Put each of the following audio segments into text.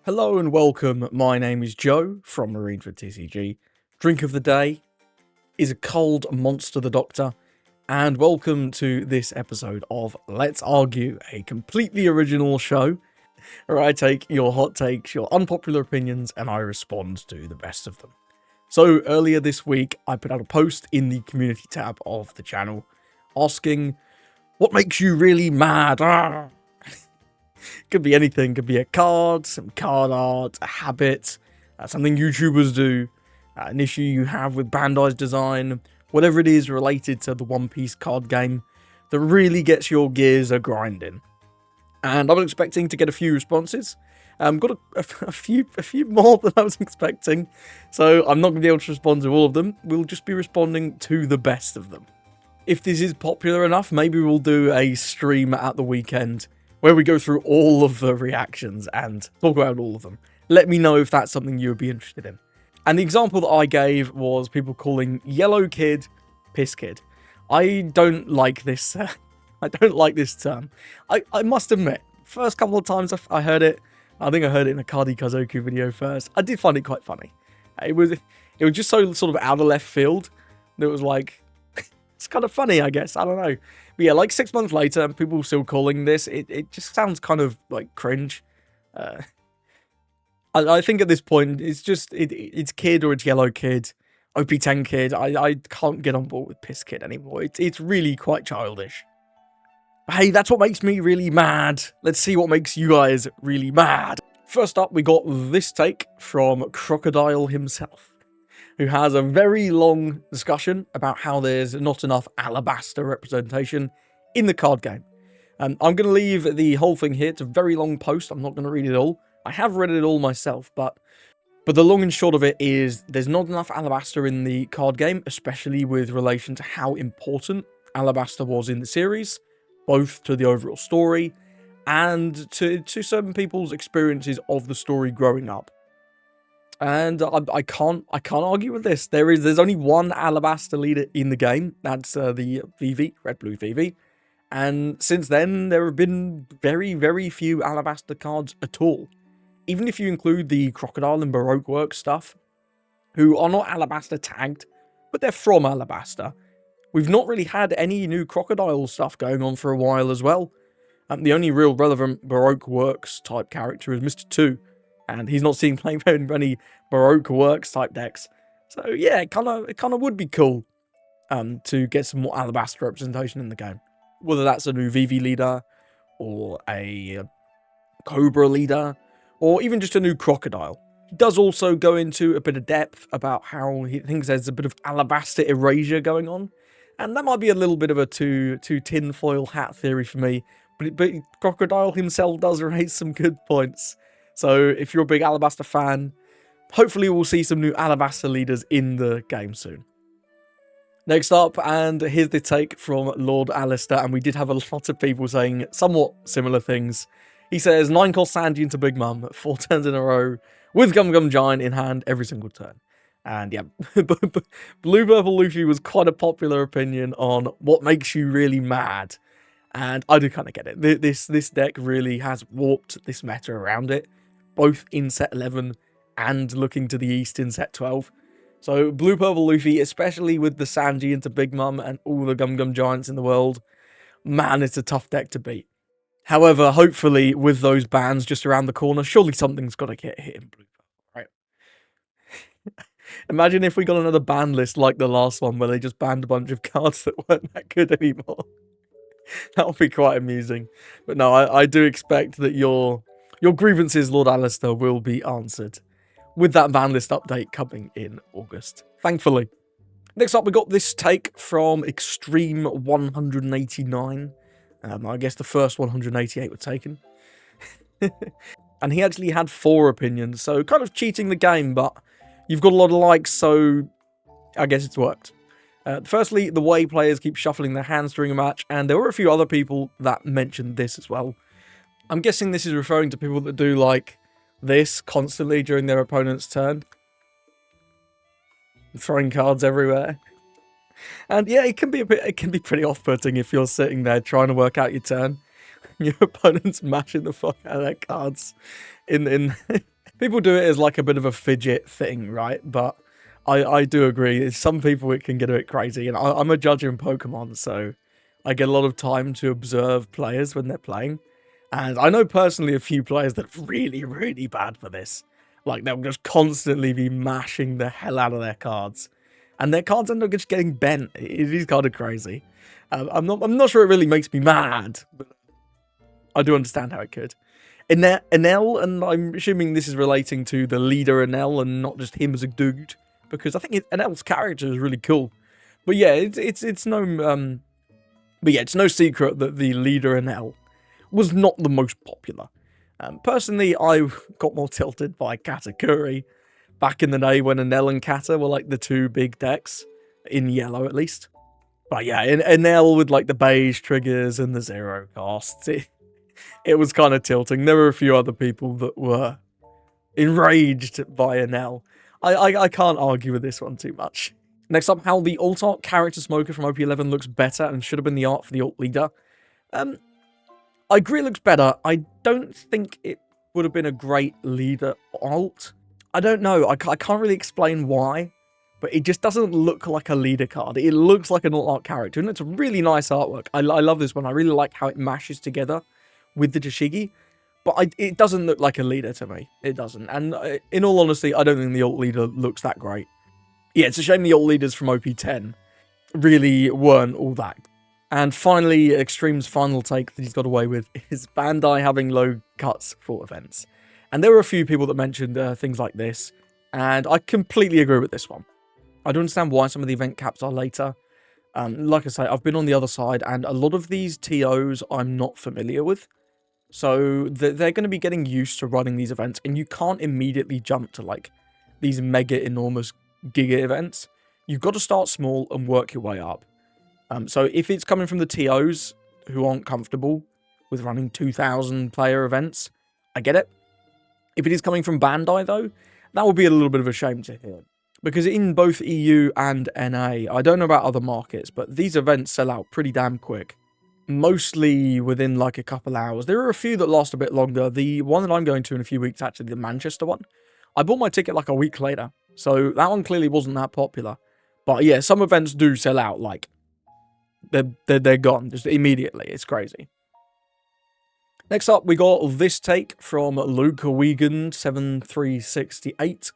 Hello and welcome, my name is Joe from Marine for TCG. Drink of the day is a cold Monster the Doctor, and welcome to this episode of Let's Argue, a completely original show where I take your hot takes, your unpopular opinions, and I respond to the best of them. So earlier this week, I put out a post in the community tab of the channel asking, what makes you really mad? Could be anything, could be a card, some card art, a habit, something YouTubers do, an issue you have with Bandai's design, whatever it is related to the One Piece card game that really gets your gears a-grinding. And I was expecting to get a few responses. Got a few more than I was expecting, so I'm not going to be able to respond to all of them. We'll just be responding to the best of them. If this is popular enough, maybe we'll do a stream at the weekend where we go through all of the reactions and talk about all of them. Let me know if that's something you would be interested in. And the example that I gave was people calling Yellow Kid Piss Kid. I don't like this. I don't like this term. I must admit, first couple of times I heard it, I think I heard it in a Cardi Kazoku video first. I did find it quite funny. It was just so sort of out of left field that it was like, it's kind of funny, I guess. I don't know. But yeah, like 6 months later, people still calling this. It just sounds kind of like cringe. I think at this point, it's just, it's kid or it's yellow kid. OP10 kid. I can't get on board with piss kid anymore. It's really quite childish. Hey, that's what makes me really mad. Let's see what makes you guys really mad. First up, we got this take from Crocodile himself, who has a very long discussion about how there's not enough Alabasta representation in the card game. I'm going to leave the whole thing here. It's a very long post. I'm not going to read it all. I have read it all myself, but the long and short of it is there's not enough Alabasta in the card game, especially with relation to how important Alabasta was in the series, both to the overall story and to certain people's experiences of the story growing up. And I can't argue with this. There's only one Alabasta leader in the game. That's the VV, Red Blue VV. And since then, there have been very, very few Alabasta cards at all. Even if you include the Crocodile and Baroque Works stuff, who are not Alabasta tagged, but they're from Alabasta. We've not really had any new Crocodile stuff going on for a while as well. The only real relevant Baroque Works type character is Mr. 2. And he's not seen playing very many Baroque Works type decks. So yeah, it kind of would be cool to get some more Alabasta representation in the game. Whether that's a new VV leader, or a Cobra leader, or even just a new Crocodile. He does also go into a bit of depth about how he thinks there's a bit of Alabasta erasure going on. And that might be a little bit of a too tinfoil hat theory for me. But Crocodile himself does raise some good points. So if you're a big Alabasta fan, hopefully we'll see some new Alabasta leaders in the game soon. Next up, and here's the take from Lord Alistair, and we did have a lot of people saying somewhat similar things. He says, 9-cost Sanji into Big Mum, 4 turns in a row, with Gum Gum Giant in hand every single turn. And yeah, Blue Purple Luffy was quite a popular opinion on what makes you really mad. And I do kind of get it. This deck really has warped this meta around it, both in set 11 and looking to the east in set 12. So Blue Purple Luffy, especially with the Sanji into Big Mum and all the Gum Gum Giants in the world, man, it's a tough deck to beat. However, hopefully with those bans just around the corner, surely something's got to get hit in Blue Purple, right? Imagine if we got another ban list like the last one where they just banned a bunch of cards that weren't that good anymore. That would be quite amusing. But no, I do expect that your grievances, Lord Alistair, will be answered with that ban list update coming in August, thankfully. Next up, we got this take from Extreme 189. I guess the first 188 were taken. And he actually had 4 opinions, so kind of cheating the game, but you've got a lot of likes, so I guess it's worked. Firstly, the way players keep shuffling their hands during a match, and there were a few other people that mentioned this as well. I'm guessing this is referring to people that do like this constantly during their opponent's turn. Throwing cards everywhere. And yeah, it can be pretty off-putting if you're sitting there trying to work out your turn. Your opponent's mashing the fuck out of their cards in People do it as like a bit of a fidget thing, right? But I do agree. Some people, it can get a bit crazy. And I'm a judge in Pokemon, so I get a lot of time to observe players when they're playing. And I know personally a few players that are really, really bad for this. Like, they'll just constantly be mashing the hell out of their cards. And their cards end up just getting bent. It is kind of crazy. I'm not sure it really makes me mad, but I do understand how it could. Enel, and I'm assuming this is relating to the leader Enel and not just him as a dude, because I think Enel's character is really cool. But yeah, it's no it's no secret that the leader Enel was not the most popular. Personally, I got more tilted by Katakuri back in the day when Enel and Kata were like the two big decks, in yellow at least. But yeah, Enel with like the beige triggers and the 0 costs, it was kind of tilting. There were a few other people that were enraged by Enel. I can't argue with this one too much. Next up, how the alt art character smoker from OP11 looks better and should have been the art for the alt leader. I agree it looks better. I don't think it would have been a great leader alt. I don't know. I can't really explain why, but it just doesn't look like a leader card. It looks like an alt art character, and it's a really nice artwork. I love this one. I really like how it mashes together with the Tashigi, but it doesn't look like a leader to me. It doesn't. And in all honesty, I don't think the alt leader looks that great. Yeah, it's a shame the alt leaders from OP10 really weren't all that. And finally, Extreme's final take that he's got away with is Bandai having low cuts for events. And there were a few people that mentioned things like this, and I completely agree with this one. I don't understand why some of the event caps are later. Like I say, I've been on the other side, and a lot of these TOs I'm not familiar with. So they're going to be getting used to running these events, and you can't immediately jump to like these mega enormous giga events. You've got to start small and work your way up. So if it's coming from the TOs who aren't comfortable with running 2,000 player events, I get it. If it is coming from Bandai though, that would be a little bit of a shame to hear. Because in both EU and NA, I don't know about other markets, but these events sell out pretty damn quick. Mostly within like a couple hours. There are a few that last a bit longer. The one that I'm going to in a few weeks, actually, the Manchester one, I bought my ticket like a week later. So that one clearly wasn't that popular. But yeah, some events do sell out like they're gone just immediately. It's crazy. Next up, we got this take from Luke Wiegand 7368.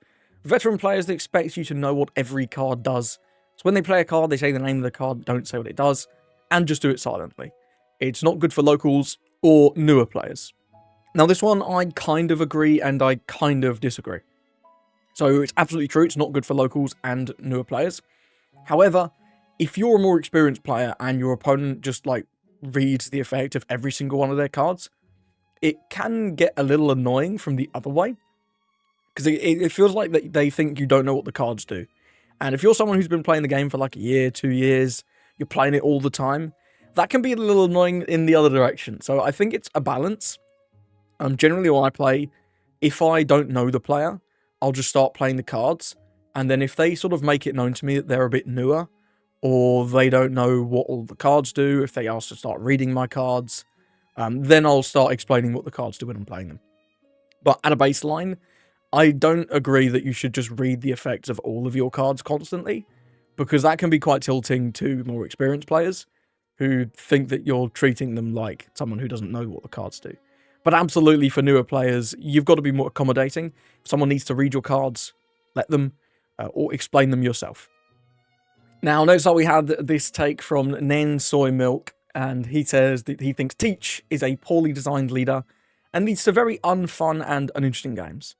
Veteran players that expect you to know what every card does. So when they play a card, they say the name of the card, don't say what it does, and just do it silently. It's not good for locals or newer players. Now this one, I kind of agree and I kind of disagree. So it's absolutely true, it's not good for locals and newer players. However, if you're a more experienced player and your opponent just like reads the effect of every single one of their cards, it can get a little annoying from the other way. Because it feels like they think you don't know what the cards do. And if you're someone who's been playing the game for like a year, 2 years, you're playing it all the time, that can be a little annoying in the other direction. So I think it's a balance. Generally when I play, if I don't know the player, I'll just start playing the cards. And then if they sort of make it known to me that they're a bit newer, or they don't know what all the cards do, if they ask to start reading my cards, then I'll start explaining what the cards do when I'm playing them. But at a baseline, I don't agree that you should just read the effects of all of your cards constantly, because that can be quite tilting to more experienced players who think that you're treating them like someone who doesn't know what the cards do. But absolutely for newer players, you've got to be more accommodating. If someone needs to read your cards, let them, or explain them yourself. Now, notice that we had this take from Nen Soy Milk, and he says that he thinks Teach is a poorly designed leader and leads to very unfun and uninteresting games.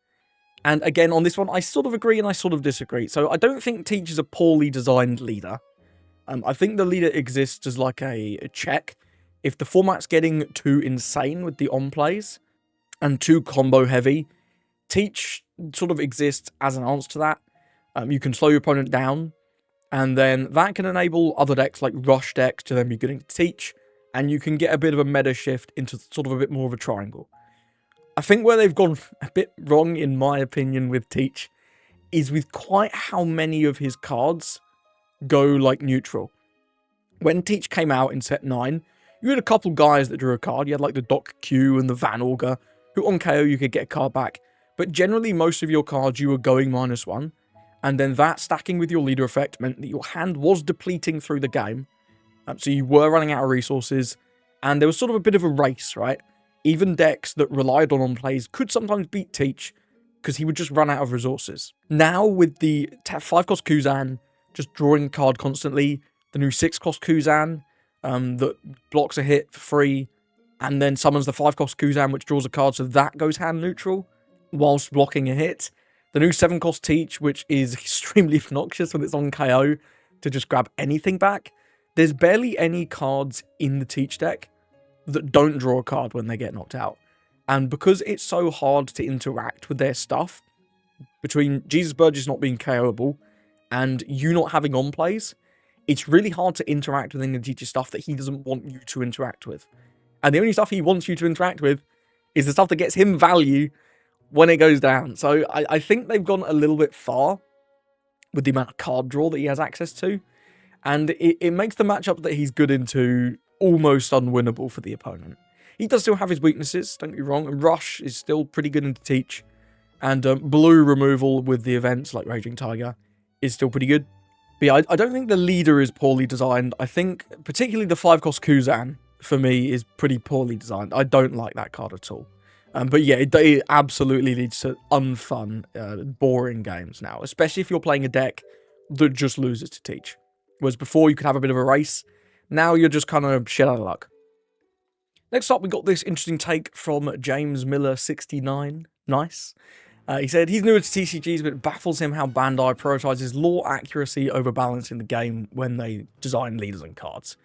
And again, on this one, I sort of agree and I sort of disagree. So I don't think Teach is a poorly designed leader. I think the leader exists as like a check. If the format's getting too insane with the on-plays and too combo heavy, Teach sort of exists as an answer to that. You can slow your opponent down, and then that can enable other decks like Rush decks to then be getting to Teach, and you can get a bit of a meta shift into sort of a bit more of a triangle. I think where they've gone a bit wrong, in my opinion, with Teach, is with quite how many of his cards go like neutral. When Teach came out in set 9, you had a couple guys that drew a card. You had like the Doc Q and the Van Augur, who on KO you could get a card back. But generally, most of your cards, you were going -1, and then that stacking with your leader effect meant that your hand was depleting through the game. So you were running out of resources, and there was sort of a bit of a race, right? Even decks that relied on plays could sometimes beat Teach, because he would just run out of resources. Now, with the 5-cost Kuzan just drawing a card constantly, the new 6-cost Kuzan that blocks a hit for free, and then summons the 5-cost Kuzan, which draws a card, so that goes hand neutral, whilst blocking a hit. The new 7-cost Teach, which is extremely obnoxious when it's on KO to just grab anything back. There's barely any cards in the Teach deck that don't draw a card when they get knocked out. And because it's so hard to interact with their stuff, between Jesus Burgess not being KOable and you not having on plays, it's really hard to interact with any of the Teach's stuff that he doesn't want you to interact with. And the only stuff he wants you to interact with is the stuff that gets him value when it goes down. So I think they've gone a little bit far with the amount of card draw that he has access to. And it makes the matchup that he's good into almost unwinnable for the opponent. He does still have his weaknesses, don't get me wrong. And Rush is still pretty good into Teach. And blue removal with the events like Raging Tiger is still pretty good. But yeah, I don't think the leader is poorly designed. I think particularly the 5-cost Kuzan, for me, is pretty poorly designed. I don't like that card at all. But yeah, it absolutely leads to unfun, boring games now. Especially if you're playing a deck that just loses to Teach. Whereas before you could have a bit of a race. Now you're just kind of shit out of luck. Next up, we got this interesting take from James Miller 69. Nice. He said he's newer to TCGs, but it baffles him how Bandai prioritizes lore accuracy over balancing the game when they design leaders and cards.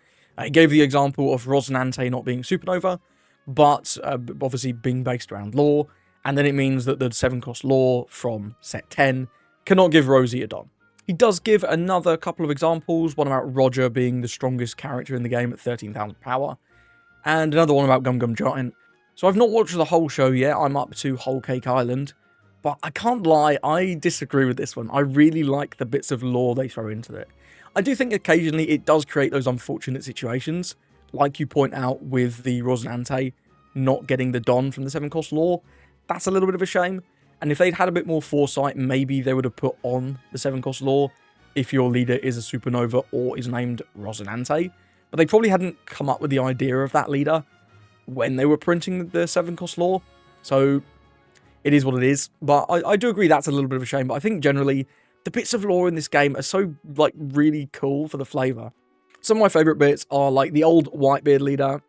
He gave the example of Rosinante not being Supernova, but obviously being based around lore, and then it means that the 7-cost lore from set 10 cannot give Rosie a Don. He does give another couple of examples, one about Roger being the strongest character in the game at 13,000 power, and another one about Gum Gum Giant. So I've not watched the whole show yet, I'm up to Whole Cake Island, but I can't lie, I disagree with this one. I really like the bits of lore they throw into it. I do think occasionally it does create those unfortunate situations, like you point out with the Rosinante not getting the Don from the 7-cost lore. That's a little bit of a shame. And if they'd had a bit more foresight, maybe they would have put on the 7-cost lore if your leader is a Supernova or is named Rosinante. But they probably hadn't come up with the idea of that leader when they were printing the 7-cost lore. So it is what it is. But I do agree that's a little bit of a shame. But I think generally the bits of lore in this game are so like really cool for the flavor. Some of my favorite bits are like the old Whitebeard leader.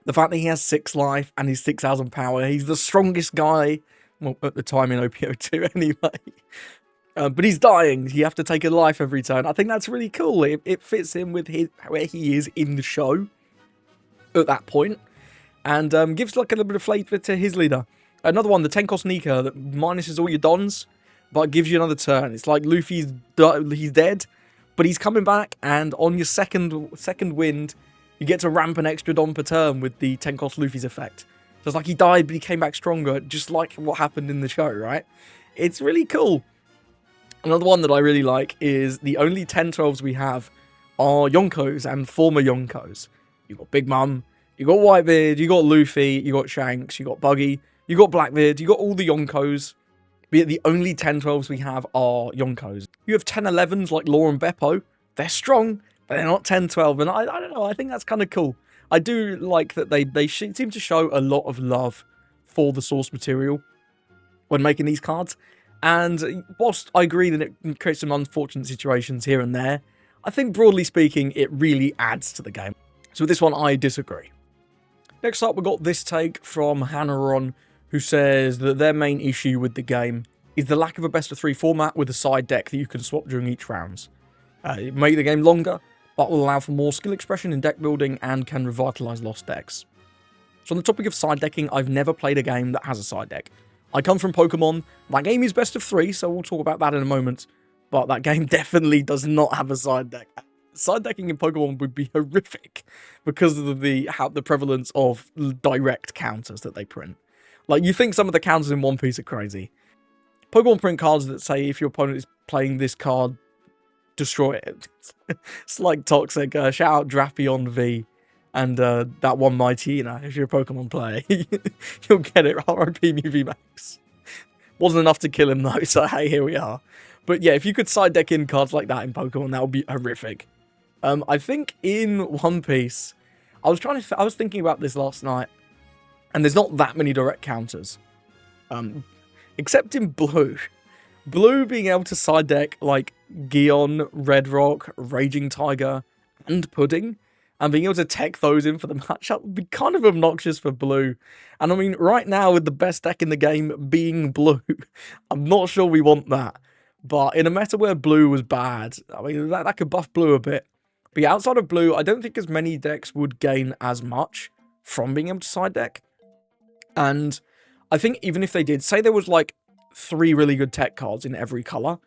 The fact that he has 6 life and he's 6,000 power. He's the strongest guy. Well, at the time in OPO2 anyway. But he's dying. You have to take a life every turn. I think that's really cool. It fits in with where he is in the show at that point. And gives like a little bit of flavour to his leader. Another one, the 10-cost Nika, that minuses all your dons, but gives you another turn. It's like Luffy's he's dead, but he's coming back, and on your second wind, you get to ramp an extra don per turn with the 10-cost Luffy's effect. So it's like he died, but he came back stronger, just like what happened in the show, right? It's really cool. Another one that I really like is the only 10-12s we have are Yonkos and former Yonkos. You've got Big Mum, you got Whitebeard, you got Luffy, you got Shanks, you got Buggy, you got Blackbeard, you got all the Yonkos. But yet the only 10-12s we have are Yonkos. You have 10-11s like Law and Beppo. They're strong, but they're not 10-12. And I don't know, I think that's kind of cool. I do like that they seem to show a lot of love for the source material when making these cards. And whilst I agree that it creates some unfortunate situations here and there, I think broadly speaking, it really adds to the game. So with this one, I disagree. Next up, we got this take from Hanaron, who says that their main issue with the game is the lack of a best-of-3 format with a side deck that you can swap during each round. It make the game longer, but will allow for more skill expression in deck building and can revitalise lost decks. So on the topic of side decking, I've never played a game that has a side deck. I come from Pokemon. That game is best of 3, so we'll talk about that in a moment. But that game definitely does not have a side deck. Side decking in Pokemon would be horrific because of the prevalence of direct counters that they print. Like, you think some of the counters in One Piece are crazy. Pokemon print cards that say if your opponent is playing this card, destroy it. It's like Toxic. Shout out Drapion V. And that one Mighty, if you're a Pokemon player, you'll get it. RIP Movie Max. Wasn't enough to kill him though, so hey, here we are. But yeah, if you could side deck in cards like that in Pokemon, that would be horrific. I think in One Piece, I was thinking about this last night, and there's not that many direct counters. Except in Blue. Blue being able to side deck like Gion, Red Rock, Raging Tiger, and Pudding, and being able to tech those in for the matchup would be kind of obnoxious for Blue. And I mean, right now with the best deck in the game being Blue, I'm not sure we want that. But in a meta where Blue was bad, I mean, that could buff Blue a bit. But yeah, outside of Blue, I don't think as many decks would gain as much from being able to side deck. And I think even if they did, say there was like 3 really good tech cards in every color,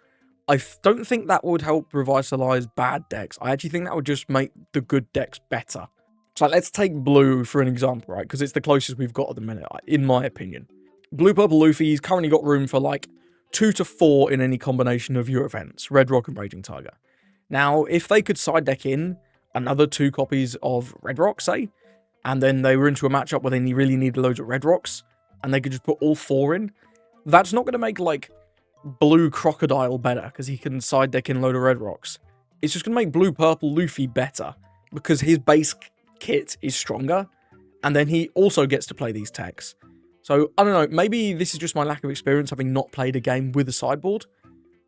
I don't think that would help revitalize bad decks. I actually think that would just make the good decks better. So let's take Blue for an example, right? Because it's the closest we've got at the minute, in my opinion. Blue Purple Luffy's currently got room for like 2 to 4 in any combination of your events, Red Rock and Raging Tiger. Now, if they could side deck in another 2 copies of Red Rock, say, and then they were into a matchup where they really need loads of Red Rocks, and they could just put all 4 in, that's not going to make, like, Blue Crocodile better, because he can side deck in a load of Red Rocks. It's just going to make Blue Purple Luffy better, because his base kit is stronger, and then he also gets to play these techs. So, I don't know, maybe this is just my lack of experience having not played a game with a sideboard,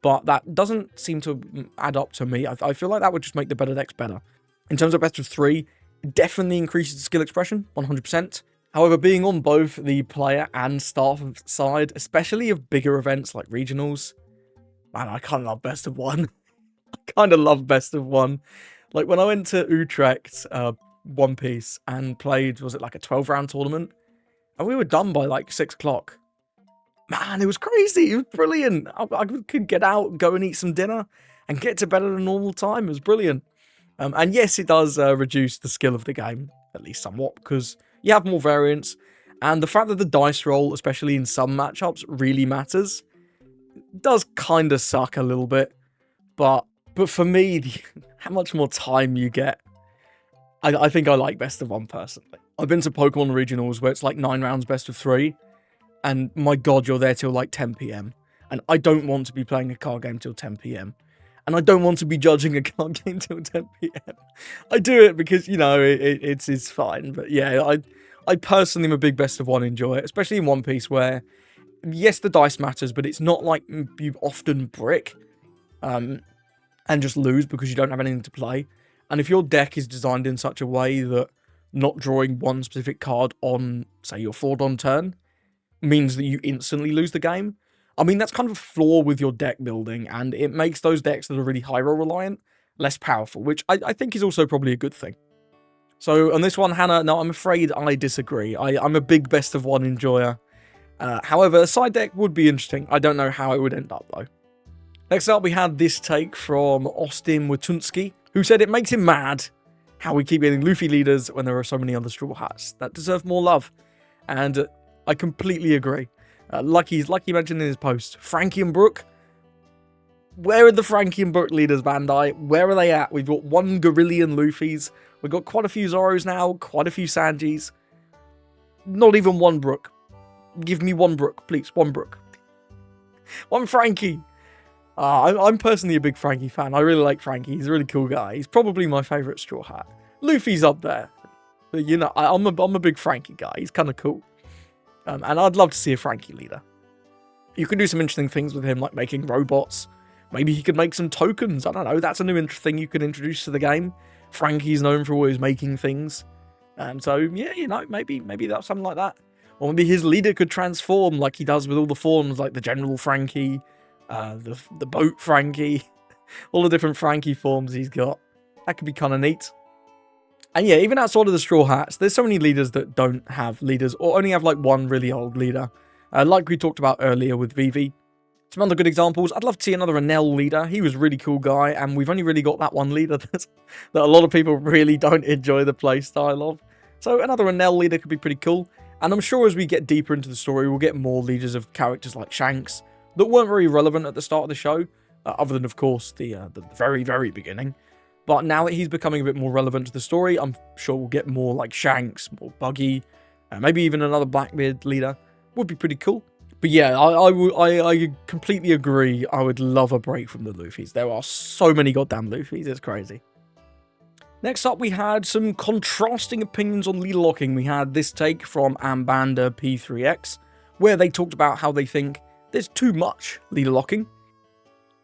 but that doesn't seem to add up to me. I feel like that would just make the better decks better. In terms of best of 3, definitely increases the skill expression, 100%. However, being on both the player and staff side, especially of bigger events like regionals, man, I kind of love best of 1. I kind of love best of 1. Like when I went to Utrecht, One Piece, and played, was it like a 12-round tournament? And we were done by like 6 o'clock. Man, it was crazy. It was brilliant. I could get out, go and eat some dinner, and get to bed at a normal time. It was brilliant. And yes, it does reduce the skill of the game, at least somewhat, because you have more variance. And the fact that the dice roll, especially in some matchups, really matters, does kind of suck a little bit. But for me, how much more time you get, I think I like best of 1 personally. I've been to Pokemon regionals where it's like 9 rounds best of 3. And my god, you're there till like 10 PM. And I don't want to be playing a card game till 10 PM. And I don't want to be judging a card game till 10 PM. I do it because, you know, it's fine. But yeah, I personally am a big best of 1 enjoyer, especially in One Piece where, yes, the dice matters, but it's not like you often brick and just lose because you don't have anything to play. And if your deck is designed in such a way that not drawing one specific card on, say, your Fordon turn means that you instantly lose the game, I mean, that's kind of a flaw with your deck building, and it makes those decks that are really high roll reliant less powerful, which I think is also probably a good thing. So on this one, Hannah, no, I'm afraid I disagree. I'm a big best of 1 enjoyer. However, a side deck would be interesting. I don't know how it would end up, though. Next up, we had this take from Austin Watunski, who said it makes him mad how we keep getting Luffy leaders when there are so many other Straw Hats that deserve more love. And I completely agree. Like he mentioned in his post, Frankie and Brook. Where are the Frankie and Brook leaders, Bandai? Where are they at? We've got 1 Gorillion Luffy's. We've got quite a few Zoros now, quite a few Sanjis. Not even 1 Brook. Give me 1 Brook, please. 1 Brook. 1 Frankie. I'm personally a big Frankie fan. I really like Frankie. He's a really cool guy. He's probably my favourite Straw Hat. Luffy's up there. But, you know, I'm a big Frankie guy. He's kind of cool. And I'd love to see a Frankie leader. You could do some interesting things with him, like making robots. Maybe he could make some tokens. I don't know. That's a new thing you could introduce to the game. Frankie's known for always making things. So, yeah, you know, maybe that's something like that. Or maybe his leader could transform like he does with all the forms, like the General Frankie, the Boat Frankie, all the different Frankie forms he's got. That could be kind of neat. And yeah, even outside of the Straw Hats, there's so many leaders that don't have leaders, or only have like 1 really old leader. Like we talked about earlier with Vivi. Some other good examples, I'd love to see another Enel leader. He was a really cool guy, and we've only really got that 1 leader that a lot of people really don't enjoy the playstyle of. So another Enel leader could be pretty cool. And I'm sure as we get deeper into the story, we'll get more leaders of characters like Shanks that weren't very relevant at the start of the show, other than, of course, the very, very beginning. But now that he's becoming a bit more relevant to the story, I'm sure we'll get more like Shanks, more Buggy, maybe even another Blackbeard leader. Would be pretty cool. But yeah, I completely agree. I would love a break from the Luffys. There are so many goddamn Luffys. It's crazy. Next up, we had some contrasting opinions on leader locking. We had this take from Ambanda P3X, where they talked about how they think there's too much leader locking.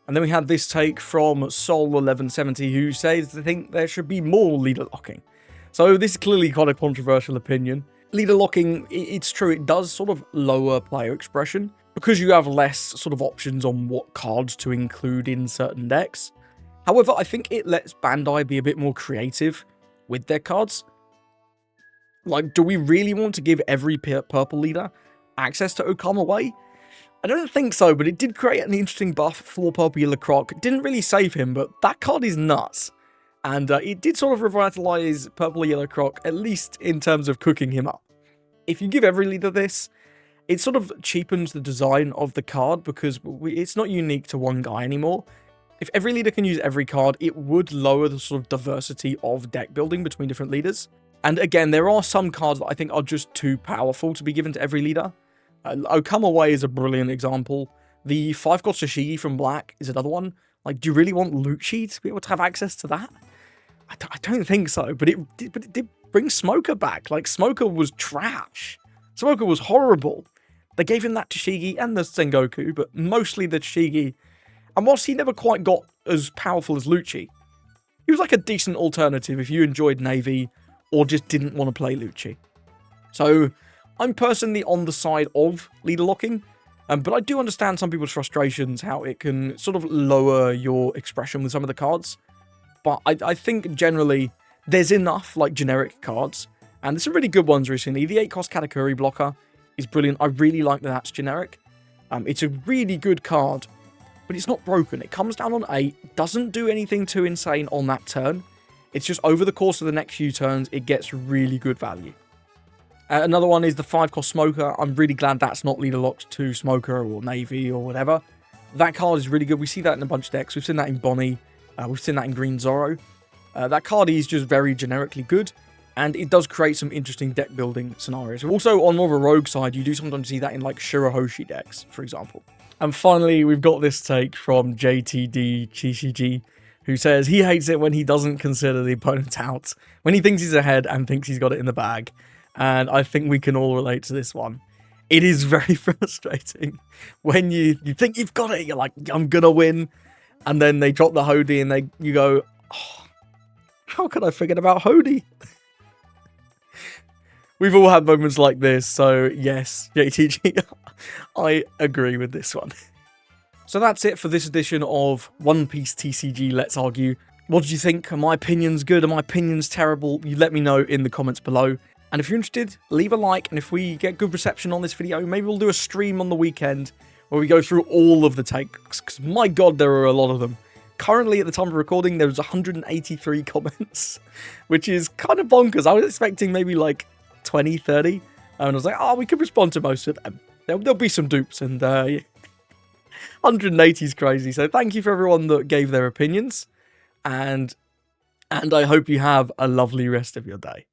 And then we had this take from Sol1170, who says they think there should be more leader locking. So this is clearly quite a controversial opinion. Leader locking, it's true, it does sort of lower player expression, because you have less sort of options on what cards to include in certain decks. However, I think it lets Bandai be a bit more creative with their cards. Like, do we really want to give every purple leader access to Okama Way? I don't think so, but it did create an interesting buff for Purple Yellow Croc. It didn't really save him, but that card is nuts. And it did sort of revitalize Purple Yellow Croc, at least in terms of cooking him up. If you give every leader this, it sort of cheapens the design of the card, because it's not unique to one guy anymore. If every leader can use every card, it would lower the sort of diversity of deck building between different leaders. And again, there are some cards that I think are just too powerful to be given to every leader. Okama Way is a brilliant example. The 5-cost Shishigi from Black is another one. Like, do you really want Lucci to be able to have access to that? I don't think so, but it did bring Smoker back. Like, Smoker was trash. Smoker was horrible. They gave him that Tashigi and the Sengoku, but mostly the Tashigi. And whilst he never quite got as powerful as Lucci, he was like a decent alternative if you enjoyed Navy or just didn't want to play Lucci. So I'm personally on the side of leader locking, but I do understand some people's frustrations, how it can sort of lower your expression with some of the cards. But I think generally there's enough like generic cards, and there's some really good ones recently. The 8-cost Katakuri blocker is brilliant. I really like that that's generic. It's a really good card, but it's not broken. It comes down on 8, doesn't do anything too insane on that turn. It's just over the course of the next few turns, it gets really good value. Another one is the 5-cost Smoker. I'm really glad that's not leader locked to Smoker or Navy or whatever. That card is really good. We see that in a bunch of decks. We've seen that in Bonnie. We've seen that in Green Zoro. That card is just very generically good, and it does create some interesting deck building scenarios. Also, on more of a rogue side, you do sometimes see that in like Shirahoshi decks, for example. And finally, we've got this take from JTD Chishiji, who says he hates it when he doesn't consider the opponent out, when he thinks he's ahead and thinks he's got it in the bag. And I think we can all relate to this one. It is very frustrating when you think you've got it, you're like, I'm gonna win, and then they drop the Hody and you go, oh, how could I forget about Hody? We've all had moments like this, so yes, JTG, I agree with this one. So that's it for this edition of One Piece TCG Let's Argue. What did you think? Are my opinions good? Are my opinions terrible? You let me know in the comments below. And if you're interested, leave a like, and if we get good reception on this video, maybe we'll do a stream on the weekend where we go through all of the takes, because my god, there are a lot of them. Currently, at the time of recording, there's 183 comments, which is kind of bonkers. I was expecting maybe like 20, 30, and I was like, oh, we could respond to most of them. There'll be some dupes, and 180 is crazy. So thank you for everyone that gave their opinions, and I hope you have a lovely rest of your day.